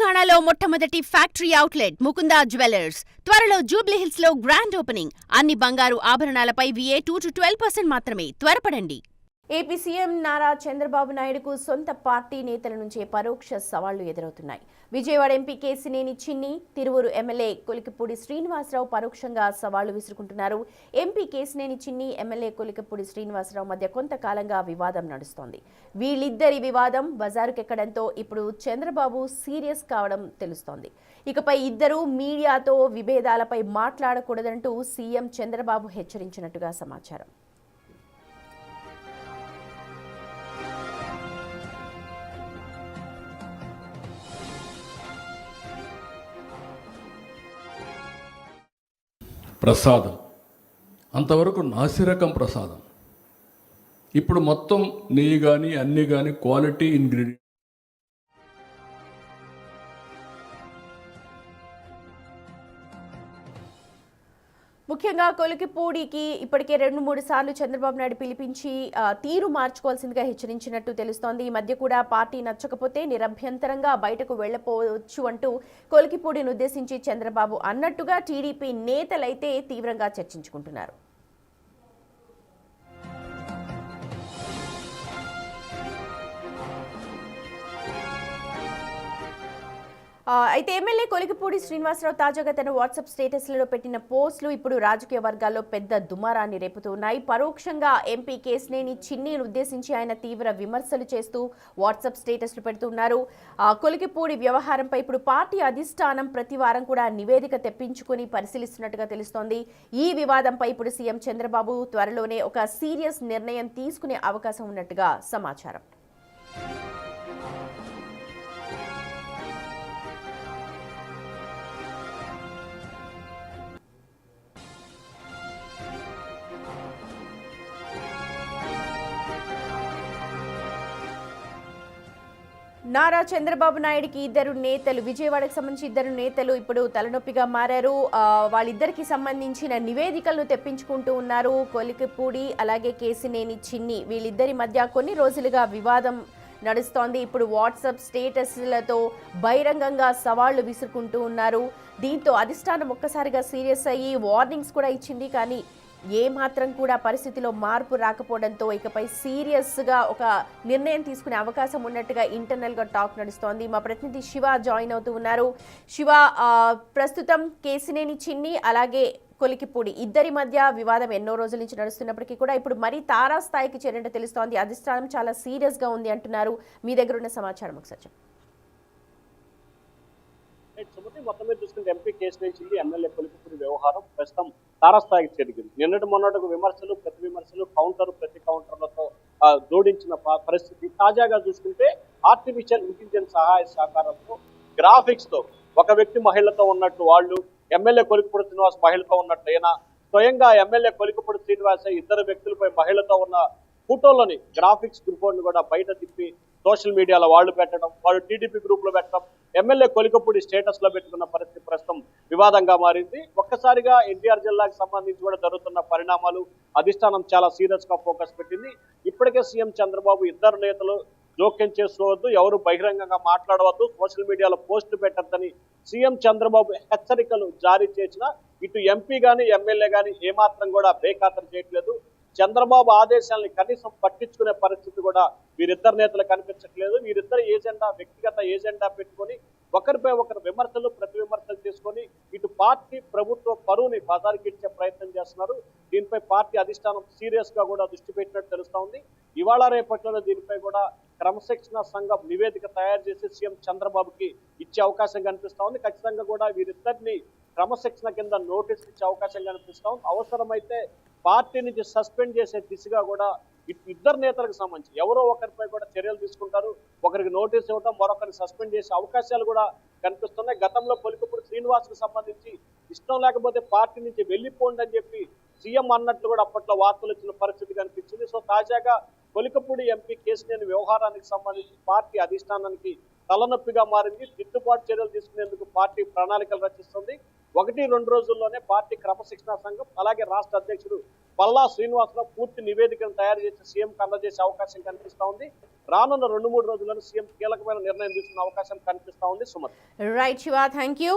తెలంగాణలో మొట్టమొదటి factory outlet Mukunda jewellers త్వరలో జూబ్లీహిల్స్ లో గ్రాండ్ ఓపెనింగ్. అన్ని బంగారు ఆభరణాలపై VA 2-12% మాత్రమే. త్వరపడండి. ఏపీ సీఎం నారా చంద్రబాబు నాయుడుకు సొంత పార్టీ నేతల నుంచే పరోక్ష సవాళ్లు ఎదురవుతున్నాయి. విజయవాడ ఎంపీ కేశినేని చిన్ని, తిరువూరు ఎమ్మెల్యే కొలికిపూడి శ్రీనివాసరావు పరోక్షంగా సవాళ్లు విసురుకుంటున్నారు. ఎంపీ కేశినేని చిన్ని, ఎమ్మెల్యే కొలికిపూడి శ్రీనివాసరావు మధ్య కొంతకాలంగా వివాదం నడుస్తోంది. వీళ్ళిద్దరి వివాదం బజారుకెక్కడంతో ఇప్పుడు చంద్రబాబు సీరియస్ కావడం తెలుస్తోంది. ఇకపై ఇద్దరు మీడియాతో విభేదాలపై మాట్లాడకూడదంటూ సీఎం చంద్రబాబు హెచ్చరించినట్టుగా సమాచారం. ప్రసాదం అంతవరకు నాసిరకం ప్రసాదం. ఇప్పుడు మొత్తం నెయ్యి కానీ అన్నీ కానీ క్వాలిటీ ఇంగ్రీడియంట్. ముఖ్యంగా కొలికిపూడికి ఇప్పటికే 2-3 సార్లు చంద్రబాబు నాయుడు పిలిపించి తీరు మార్చుకోవాల్సిందిగా హెచ్చరించినట్టు తెలుస్తోంది. ఈ మధ్య కూడా పార్టీ నచ్చకపోతే నిరభ్యంతరంగా బయటకు వెళ్లపోవచ్చు అంటూ కొలికిపూడిని ఉద్దేశించి చంద్రబాబు అన్నట్టుగా టీడీపీ నేతలైతే తీవ్రంగా చర్చించుకుంటున్నారు. అయితే ఎమ్మెల్యే కొలికిపూడి శ్రీనివాసరావు తాజాగా తన వాట్సాప్ స్టేటస్లలో పెట్టిన పోస్టులు ఇప్పుడు రాజకీయ వర్గాల్లో పెద్ద దుమారాన్ని రేపుతున్నాయి. పరోక్షంగా ఎంపీ కేశినేని చిన్నిని ఉద్దేశించి ఆయన తీవ్ర విమర్శలు చేస్తూ వాట్సాప్ స్టేటస్లు పెడుతున్నారు. కొలికిపూడి వ్యవహారంపై ఇప్పుడు పార్టీ అధిష్టానం ప్రతి వారం కూడా నివేదిక తెప్పించుకుని పరిశీలిస్తున్నట్టుగా తెలుస్తోంది. ఈ వివాదంపై ఇప్పుడు సీఎం చంద్రబాబు త్వరలోనే ఒక సీరియస్ నిర్ణయం తీసుకునే అవకాశం ఉన్నట్టుగా సమాచారం. నారా చంద్రబాబు నాయుడికి ఇద్దరు నేతలు, విజయవాడకు సంబంధించి ఇద్దరు నేతలు ఇప్పుడు తలనొప్పిగా మారారు. వాళ్ళిద్దరికి సంబంధించిన నివేదికలను తెప్పించుకుంటూ ఉన్నారు. కొలికిపూడి అలాగే కేశినేని చిన్ని వీళ్ళిద్దరి మధ్య కొన్ని రోజులుగా వివాదం నడుస్తోంది. ఇప్పుడు వాట్సాప్ స్టేటస్లతో బహిరంగంగా సవాళ్లు విసురుకుంటూ ఉన్నారు. దీంతో అధిష్టానం ఒక్కసారిగా సీరియస్ అయ్యి వార్నింగ్స్ కూడా ఇచ్చింది. కానీ ఏమాత్రం కూడా పరిస్థితిలో మార్పు రాకపోవడంతో ఇకపై సీరియస్గా ఒక నిర్ణయం తీసుకునే అవకాశం ఉన్నట్టుగా ఇంటర్నల్గా టాక్ నడుస్తోంది. మా ప్రతినిధి శివ జాయిన్ అవుతూ ఉన్నారు. శివ, ప్రస్తుతం కేశినేని చిన్ని అలాగే కొలికిపూడి ఇద్దరి మధ్య వివాదం ఎన్నో రోజుల నుంచి నడుస్తున్నప్పటికీ కూడా ఇప్పుడు మరీ తారాస్థాయికి చేరినట్టు తెలుస్తోంది. అధిష్టానం చాలా సీరియస్గా ఉంది అంటున్నారు. మీ దగ్గర ఉన్న సమాచారం ఒకసారి చెప్పండి. మొత్తం మీద చూసుకుంటే ఎంపీ కేశినేని చిన్ని, ఎమ్మెల్యే కొలికిపూడి వ్యవహారం ప్రస్తుతం తారాస్థాయికి చేరింది. నిన్నటి మొన్నటికి విమర్శలు, ప్రతి విమర్శలు, ప్రతి కౌంటర్లతో జోడించిన పరిస్థితి. తాజాగా చూసుకుంటే ఆర్టిఫిషియల్ ఇంటెలిజెన్స్ సహాయ సహకారంతో గ్రాఫిక్స్ తో ఒక వ్యక్తి మహిళతో ఉన్నట్టు వాళ్ళు, ఎమ్మెల్యే కొలికిపూడి శ్రీనివాస్ మహిళతో ఉన్నట్టు అయినా, స్వయంగా ఎమ్మెల్యే కొలికిపూడి శ్రీనివాస్ ఇద్దరు వ్యక్తులపై మహిళతో ఉన్న ఫోటోలని గ్రాఫిక్స్ గ్రూప్ కూడా బయట తిప్పి సోషల్ మీడియాలో వాళ్ళు పెట్టడం, వాళ్ళు టీడీపీ గ్రూప్ లో పెట్టడం, ఎమ్మెల్యే కొలికిపూడి స్టేటస్ లో పెట్టుకున్న పరిస్థితి ప్రస్తుతం వివాదంగా మారింది. ఒక్కసారిగా ఎన్టీఆర్ జిల్లాకు సంబంధించి కూడా జరుగుతున్న పరిణామాలు అధిష్టానం చాలా సీరియస్ గా ఫోకస్ పెట్టింది. ఇప్పటికే సీఎం చంద్రబాబు ఇద్దరు నేతలు జోక్యం చేసుకోవద్దు, ఎవరు బహిరంగంగా మాట్లాడవద్దు, సోషల్ మీడియాలో పోస్టులు పెట్టద్దని సీఎం చంద్రబాబు హెచ్చరికలు జారీ చేసిన ఇటు ఎంపీ గాని ఎమ్మెల్యే గాని ఏమాత్రం కూడా బేఖాతరు చేయట్లేదు. చంద్రబాబు ఆదేశాలని కనీసం పట్టించుకునే పరిస్థితి కూడా వీరిద్దరు నేతలు కనిపించట్లేదు. వీరిద్దరు వ్యక్తిగత ఏజెండా పెట్టుకొని ఒకరిపై ఒకరు విమర్శలు, ప్రతి విమర్శలు చేసుకొని ఇటు పార్టీ ప్రభుత్వ పరువుని బజారుకిచ్చే ప్రయత్నం చేస్తున్నారు. దీనిపై పార్టీ అధిష్టానం సీరియస్ గా కూడా దృష్టి పెట్టినట్టు తెలుస్తా ఉంది. ఇవాళ రేపట్లో దీనిపై కూడా క్రమశిక్షణ సంఘం నివేదిక తయారు చేసి సీఎం చంద్రబాబుకి ఇచ్చే అవకాశం కనిపిస్తా ఉంది. ఖచ్చితంగా కూడా వీరిద్దరిని క్రమశిక్షణ కింద నోటీస్ ఇచ్చే అవకాశం కనిపిస్తా ఉంది. అవసరమైతే పార్టీ నుంచి సస్పెండ్ చేసే దిశగా కూడా ఇద్దరు నేతలకు సంబంధించి ఎవరో ఒకరిపై కూడా చర్యలు తీసుకుంటారు. ఒకరికి నోటీస్ ఇవ్వడం, మరొకరిని సస్పెండ్ చేసే అవకాశాలు కూడా కనిపిస్తున్నాయి. గతంలో కొలికిపూడి శ్రీనివాస్ కు సంబంధించి ఇష్టం లేకపోతే పార్టీ నుంచి వెళ్ళిపోండి అని చెప్పి సీఎం అన్నట్లు కూడా అప్పట్లో వార్తలు వచ్చిన పరిస్థితి కనిపించింది. సో తాజాగా కొలికిపూడి ఎంపీ కేశినేని వ్యవహారానికి సంబంధించి పార్టీ అధిష్టానానికి తలనొప్పిగా మారింది. దిద్దుబాటు చర్యలు తీసుకునేందుకు పార్టీ ప్రణాళికలు రచిస్తుంది. 1-2 రోజుల్లోనే పార్టీ క్రమశిక్షణా సంఘం అలాగే రాష్ట్ర అధ్యక్షుడు పల్లా శ్రీనివాసరావు పూర్తి నివేదికను తయారు చేసి సీఎంకు అందజేసే అవకాశం కనిపిస్తా ఉంది. రానున్న 2-3 రోజుల్లోనే సీఎం కీలకమైన నిర్ణయం తీసుకునే అవకాశం కనిపిస్తా ఉంది. Sumathi. Right Shiva, thank you.